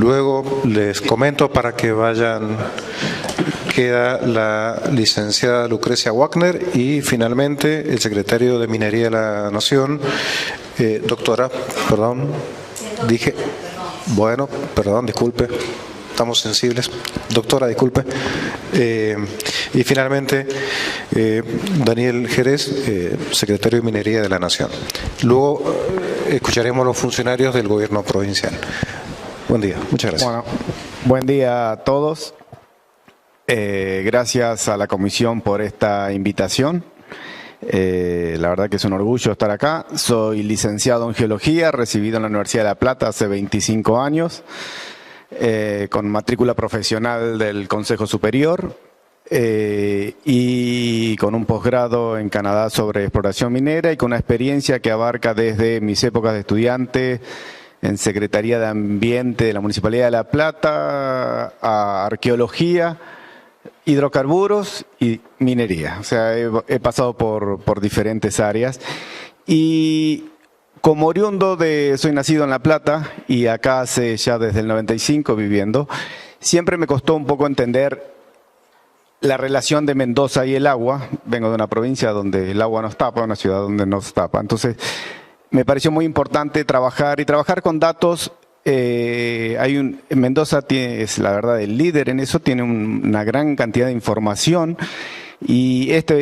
Luego les comento para que vayan, queda la licenciada Lucrecia Wagner y finalmente el secretario de Minería de la Nación, doctora, perdón, dije, bueno, perdón, disculpe. Estamos sensibles. Doctora, disculpe. Y finalmente, Daniel Jerez, secretario de Minería de la Nación. Luego escucharemos a los funcionarios del gobierno provincial. Buen día. Muchas gracias. Bueno, buen día a todos. Gracias a la comisión por esta invitación. La verdad que es un orgullo estar acá. Soy licenciado en Geología, recibido en la Universidad de La Plata hace 25 años. Con matrícula profesional del Consejo Superior y con un posgrado en Canadá sobre exploración minera y con una experiencia que abarca desde mis épocas de estudiante en Secretaría de Ambiente de la Municipalidad de La Plata a arqueología, hidrocarburos y minería. O sea, he pasado por diferentes áreas y como oriundo soy nacido en La Plata y acá hace ya desde el 95 viviendo, siempre me costó un poco entender la relación de Mendoza y el agua. Vengo de una provincia donde el agua nos tapa, una ciudad donde nos tapa. Entonces, me pareció muy importante trabajar con datos. Mendoza es la verdad el líder en eso, tiene una gran cantidad de información. Y esta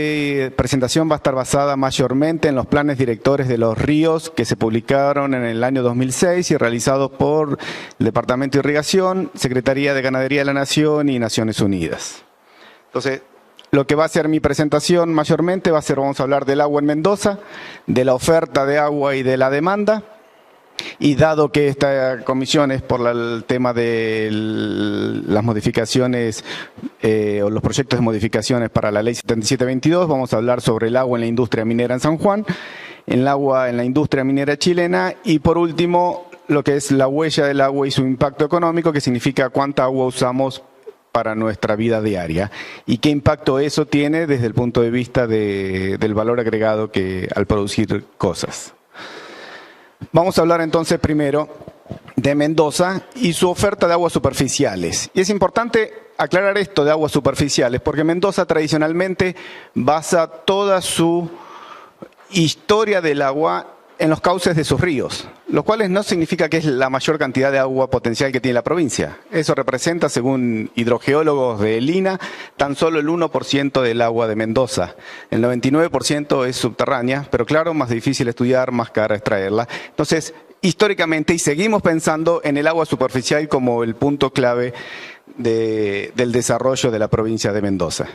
presentación va a estar basada mayormente en los planes directores de los ríos que se publicaron en el año 2006 y realizados por el Departamento de Irrigación, Secretaría de Ganadería de la Nación y Naciones Unidas. Entonces, lo que va a ser mi presentación mayormente vamos a hablar del agua en Mendoza, de la oferta de agua y de la demanda. Y dado que esta comisión es por el tema de las modificaciones o los proyectos de modificaciones para la ley 7722, vamos a hablar sobre el agua en la industria minera en San Juan, el agua en la industria minera chilena y por último lo que es la huella del agua y su impacto económico, que significa cuánta agua usamos para nuestra vida diaria y qué impacto eso tiene desde el punto de vista del valor agregado que al producir cosas. Vamos a hablar entonces primero de Mendoza y su oferta de aguas superficiales. Y es importante aclarar esto de aguas superficiales porque Mendoza tradicionalmente basa toda su historia del agua en los cauces de sus ríos, lo cual no significa que es la mayor cantidad de agua potencial que tiene la provincia. Eso representa, según hidrogeólogos de Lina, tan solo el 1% del agua de Mendoza. El 99% es subterránea, pero claro, más difícil estudiar, más cara extraerla. Entonces, históricamente, y seguimos pensando en el agua superficial como el punto clave del desarrollo de la provincia de Mendoza.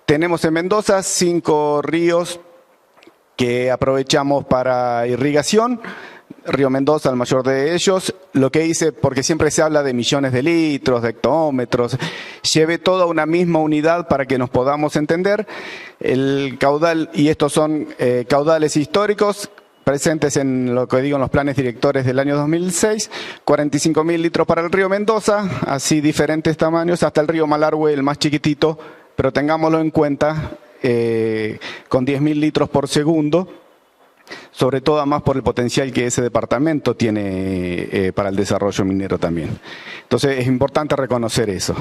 Tenemos en Mendoza 5 ríos que aprovechamos para irrigación. Río Mendoza, el mayor de ellos. Lo que hice, porque siempre se habla de millones de litros, de hectómetros, llevé toda una misma unidad para que nos podamos entender. El caudal, y estos son caudales históricos, presentes en lo que digo en los planes directores del año 2006, 45.000 litros para el río Mendoza, así diferentes tamaños, hasta el río Malargüe, el más chiquitito, pero tengámoslo en cuenta, con 10.000 litros por segundo, sobre todo más por el potencial que ese departamento tiene para el desarrollo minero también. Entonces es importante reconocer eso.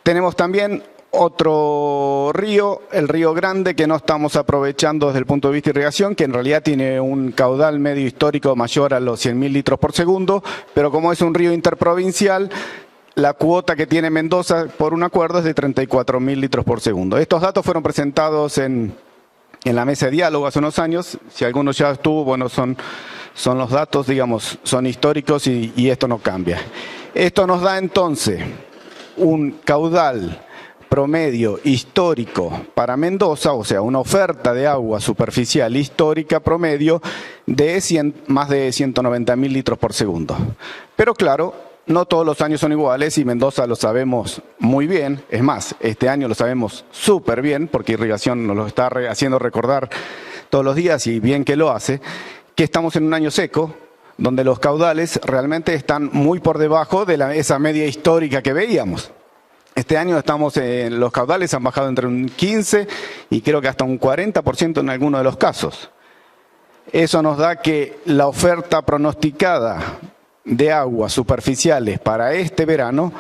Tenemos también otro río, el Río Grande, que no estamos aprovechando desde el punto de vista de irrigación, que en realidad tiene un caudal medio histórico mayor a los 100.000 litros por segundo, pero como es un río interprovincial, la cuota que tiene Mendoza por un acuerdo es de 34.000 litros por segundo. Estos datos fueron presentados en la mesa de diálogo hace unos años. Si alguno ya estuvo, bueno, son los datos, digamos, son históricos y esto no cambia. Esto nos da entonces un caudal promedio histórico para Mendoza, o sea, una oferta de agua superficial histórica promedio de más de 190.000 litros por segundo. Pero claro, no todos los años son iguales y Mendoza lo sabemos muy bien. Es más, este año lo sabemos súper bien porque Irrigación nos lo está haciendo recordar todos los días y bien que lo hace, que estamos en un año seco donde los caudales realmente están muy por debajo de esa media histórica que veíamos. Este año los caudales han bajado entre un 15 y creo que hasta un 40% en algunos de los casos. Eso nos da que la oferta pronosticada de agua superficiales para este verano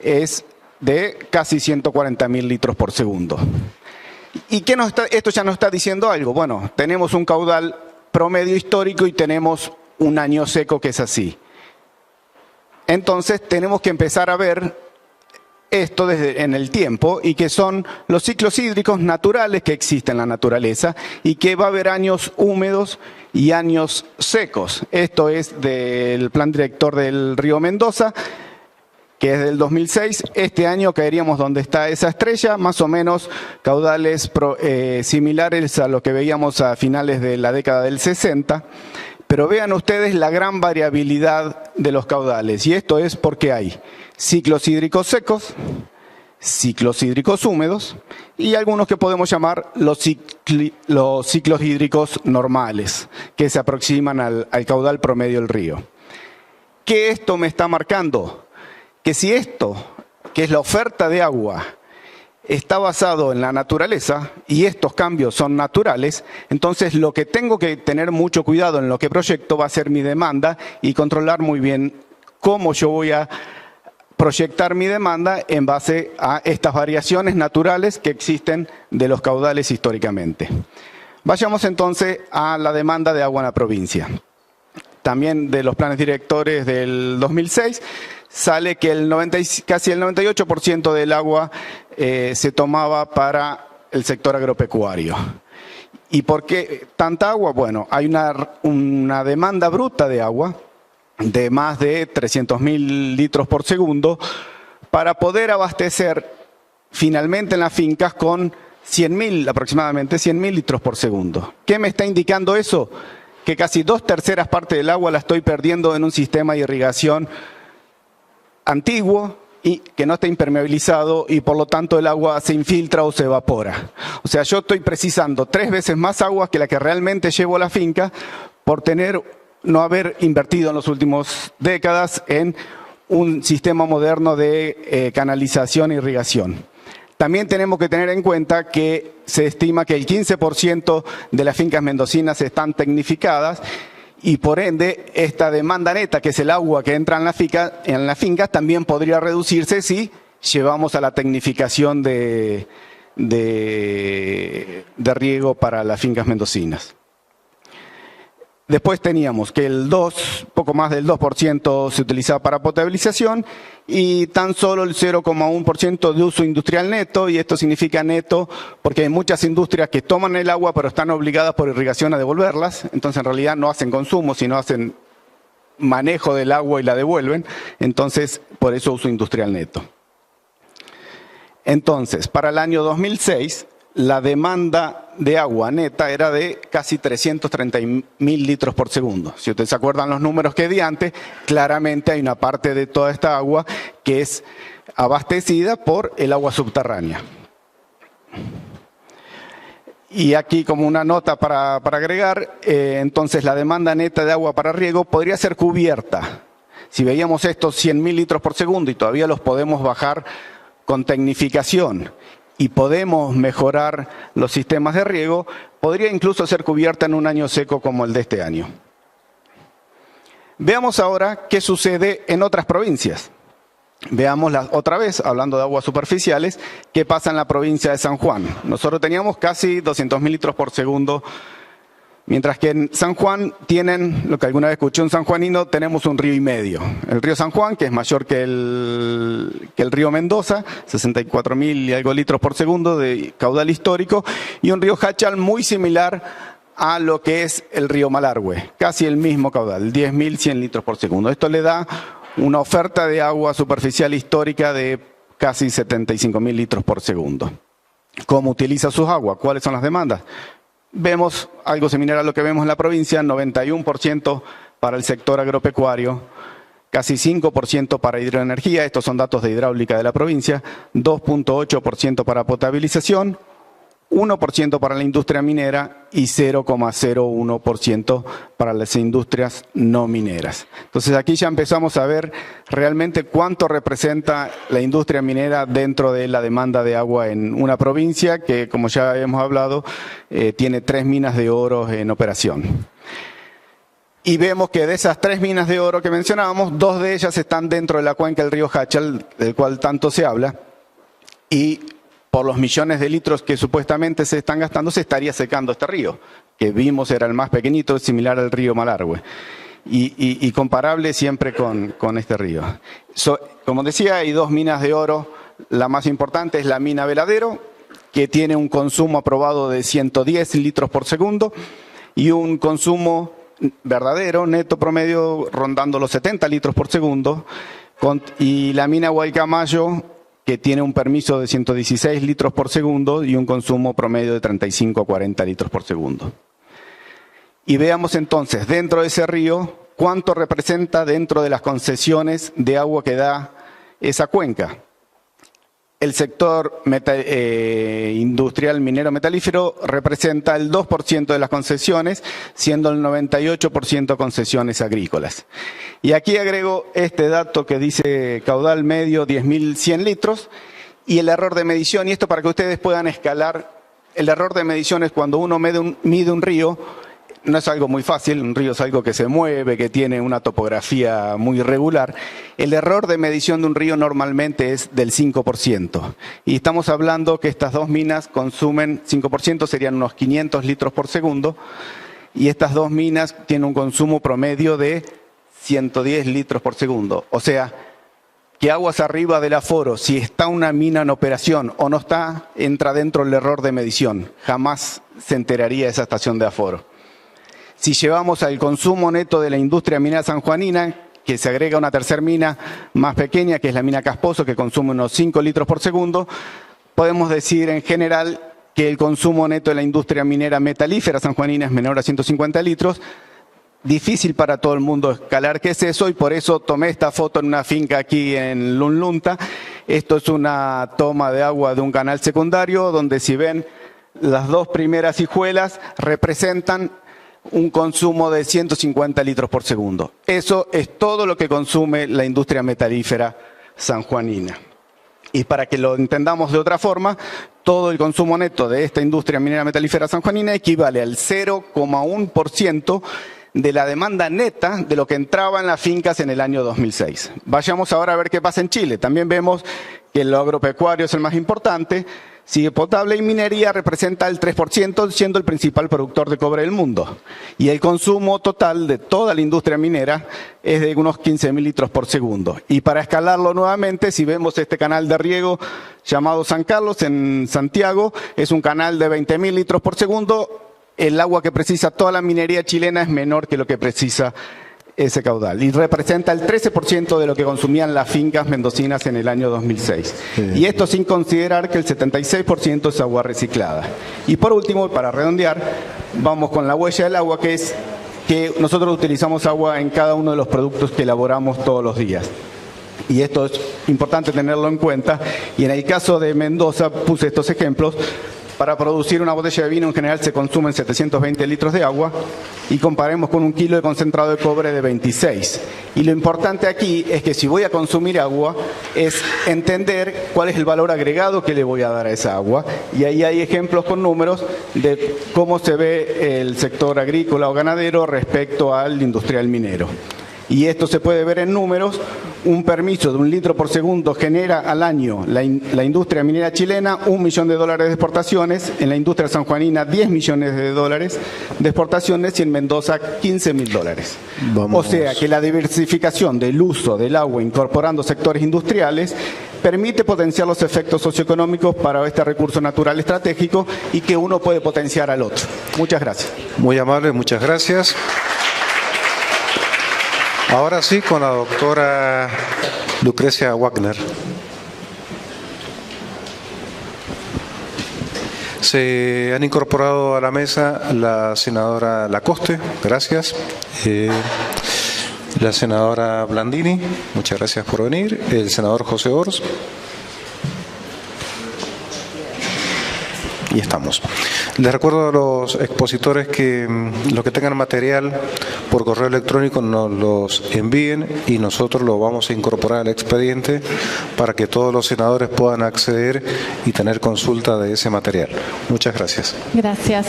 es de casi 140.000 litros por segundo. ¿Y qué esto ya nos está diciendo algo? Bueno, tenemos un caudal promedio histórico y tenemos un año seco que es así. Entonces tenemos que empezar a ver esto en el tiempo y que son los ciclos hídricos naturales que existen en la naturaleza y que va a haber años húmedos y años secos. Esto es del plan director del río Mendoza, que es del 2006. Este año caeríamos donde está esa estrella, más o menos caudales similares a lo que veíamos a finales de la década del 60. Pero vean ustedes la gran variabilidad de los caudales. Y esto es porque hay ciclos hídricos secos, ciclos hídricos húmedos y algunos que podemos llamar los ciclos hídricos normales, que se aproximan al caudal promedio del río. ¿Qué esto me está marcando? Que si esto, que es la oferta de agua, está basado en la naturaleza y estos cambios son naturales, entonces lo que tengo que tener mucho cuidado en lo que proyecto va a ser mi demanda y controlar muy bien cómo yo voy a proyectar mi demanda en base a estas variaciones naturales que existen de los caudales históricamente. Vayamos entonces a la demanda de agua en la provincia. También de los planes directores del 2006 sale que casi el 98% del agua se tomaba para el sector agropecuario. ¿Y por qué tanta agua? Bueno, hay una demanda bruta de agua de más de 300.000 litros por segundo para poder abastecer finalmente en las fincas con 100.000, aproximadamente 100.000 litros por segundo. ¿Qué me está indicando eso? Que casi 2/3 partes del agua la estoy perdiendo en un sistema de irrigación antiguo y que no está impermeabilizado y por lo tanto el agua se infiltra o se evapora. O sea, yo estoy precisando 3 veces más agua que la que realmente llevo a la finca por no haber invertido en las últimas décadas en un sistema moderno de canalización e irrigación. También tenemos que tener en cuenta que se estima que el 15% de las fincas mendocinas están tecnificadas y por ende esta demanda neta, que es el agua que entra en la finca, también podría reducirse si llevamos a la tecnificación de riego para las fincas mendocinas. Después teníamos que poco más del 2% se utilizaba para potabilización y tan solo el 0,1% de uso industrial neto, y esto significa neto porque hay muchas industrias que toman el agua pero están obligadas por irrigación a devolverlas, entonces en realidad no hacen consumo, sino hacen manejo del agua y la devuelven, entonces por eso uso industrial neto. Entonces, para el año 2006, la demanda de agua neta era de casi 330.000 litros por segundo. Si ustedes se acuerdan los números que di antes, claramente hay una parte de toda esta agua que es abastecida por el agua subterránea. Y aquí como una nota para agregar, entonces la demanda neta de agua para riego podría ser cubierta. Si veíamos estos 100.000 litros por segundo y todavía los podemos bajar con tecnificación y podemos mejorar los sistemas de riego, podría incluso ser cubierta en un año seco como el de este año. Veamos ahora qué sucede en otras provincias. Veamos otra vez, hablando de aguas superficiales, qué pasa en la provincia de San Juan. Nosotros teníamos casi 200.000 litros por segundo, mientras que en San Juan tienen, lo que alguna vez escuché un sanjuanino, tenemos un río y medio. El río San Juan, que es mayor que el río Mendoza, 64.000 y algo litros por segundo de caudal histórico, y un río Hachal muy similar a lo que es el río Malargüe, casi el mismo caudal, 10.100 litros por segundo. Esto le da una oferta de agua superficial histórica de casi 75.000 litros por segundo. ¿Cómo utiliza sus aguas? ¿Cuáles son las demandas? Vemos algo similar a lo que vemos en la provincia, 91% para el sector agropecuario, casi 5% para hidroenergía, estos son datos de hidráulica de la provincia, 2,8% para potabilización, 1% para la industria minera y 0,01% para las industrias no mineras. Entonces aquí ya empezamos a ver realmente cuánto representa la industria minera dentro de la demanda de agua en una provincia que, como ya hemos hablado, tiene 3 minas de oro en operación. Y vemos que de esas 3 minas de oro que mencionábamos, 2 de ellas están dentro de la cuenca del río Hachal, del cual tanto se habla, y por los millones de litros que supuestamente se están gastando, se estaría secando este río, que vimos era el más pequeñito, similar al río Malargüe, y comparable siempre con este río. Como decía, hay 2 minas de oro. La más importante es la mina Veladero, que tiene un consumo aprobado de 110 litros por segundo y un consumo verdadero, neto promedio, rondando los 70 litros por segundo, y la mina Guaycamayo, que tiene un permiso de 116 litros por segundo y un consumo promedio de 35 a 40 litros por segundo. Y veamos entonces, dentro de ese río, cuánto representa dentro de las concesiones de agua que da esa cuenca. El sector industrial minero metalífero representa el 2% de las concesiones, siendo el 98% concesiones agrícolas. Y aquí agrego este dato que dice caudal medio 10.100 litros y el error de medición, y esto para que ustedes puedan escalar. El error de medición es cuando uno mide un río. No es algo muy fácil, un río es algo que se mueve, que tiene una topografía muy irregular. El error de medición de un río normalmente es del 5%. Y estamos hablando que estas 2 minas consumen 5%, serían unos 500 litros por segundo. Y estas 2 minas tienen un consumo promedio de 110 litros por segundo. O sea, que aguas arriba del aforo, si está una mina en operación o no está, entra dentro del error de medición. Jamás se enteraría esa estación de aforo. Si llevamos al consumo neto de la industria minera sanjuanina, que se agrega una tercera mina más pequeña, que es la mina Casposo, que consume unos 5 litros por segundo, podemos decir en general que el consumo neto de la industria minera metalífera sanjuanina es menor a 150 litros. Difícil para todo el mundo escalar qué es eso, y por eso tomé esta foto en una finca aquí en Lunlunta. Esto es una toma de agua de un canal secundario, donde si ven las 2 primeras hijuelas representan un consumo de 150 litros por segundo. Eso es todo lo que consume la industria metalífera sanjuanina. Y para que lo entendamos de otra forma, todo el consumo neto de esta industria minera metalífera sanjuanina equivale al 0,1% de la demanda neta de lo que entraba en las fincas en el año 2006. Vayamos ahora a ver qué pasa en Chile. También vemos que lo agropecuario es el más importante. Sigue potable y minería representa el 3%, siendo el principal productor de cobre del mundo. Y el consumo total de toda la industria minera es de unos 15.000 litros por segundo. Y para escalarlo nuevamente, si vemos este canal de riego llamado San Carlos en Santiago, es un canal de 20.000 litros por segundo. El agua que precisa toda la minería chilena es menor que lo que precisa ese caudal, y representa el 13% de lo que consumían las fincas mendocinas en el año 2006. Y esto sin considerar que el 76% es agua reciclada. Y por último, para redondear, vamos con la huella del agua, que es que nosotros utilizamos agua en cada uno de los productos que elaboramos todos los días. Y esto es importante tenerlo en cuenta. Y en el caso de Mendoza puse estos ejemplos. Para producir una botella de vino en general se consumen 720 litros de agua, y comparemos con 1 kilo de concentrado de cobre de 26. Y lo importante aquí es que si voy a consumir agua es entender cuál es el valor agregado que le voy a dar a esa agua, y ahí hay ejemplos con números de cómo se ve el sector agrícola o ganadero respecto al industrial minero. Y esto se puede ver en números. Un permiso de 1 litro por segundo genera al año la industria minera chilena $1 millón de exportaciones, en la industria sanjuanina $10 millones de exportaciones y en Mendoza $15.000. O sea que la diversificación del uso del agua incorporando sectores industriales permite potenciar los efectos socioeconómicos para este recurso natural estratégico, y que uno puede potenciar al otro. Muchas gracias. Muy amable, muchas gracias. Ahora sí, con la doctora Lucrecia Wagner. Se han incorporado a la mesa la senadora Lacoste, gracias. La senadora Blandini, muchas gracias por venir. El senador José Ors. Y estamos. Les recuerdo a los expositores que los que tengan material por correo electrónico nos los envíen, y nosotros lo vamos a incorporar al expediente para que todos los senadores puedan acceder y tener consulta de ese material. Muchas gracias. Gracias.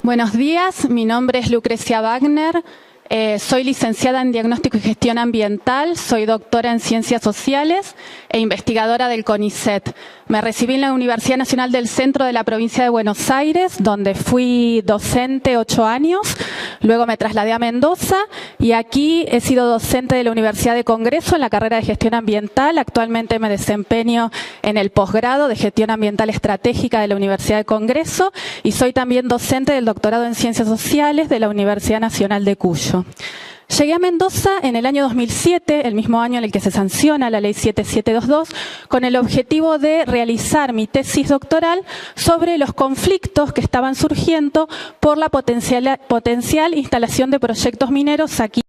Buenos días, mi nombre es Lucrecia Wagner. Soy licenciada en Diagnóstico y Gestión Ambiental, soy doctora en Ciencias Sociales e investigadora del CONICET. Me recibí en la Universidad Nacional del Centro de la Provincia de Buenos Aires, donde fui docente 8 años. Luego me trasladé a Mendoza y aquí he sido docente de la Universidad de Congreso en la carrera de Gestión Ambiental. Actualmente me desempeño en el posgrado de Gestión Ambiental Estratégica de la Universidad de Congreso y soy también docente del doctorado en Ciencias Sociales de la Universidad Nacional de Cuyo. Llegué a Mendoza en el año 2007, el mismo año en el que se sanciona la Ley 7722, con el objetivo de realizar mi tesis doctoral sobre los conflictos que estaban surgiendo por la potencial instalación de proyectos mineros aquí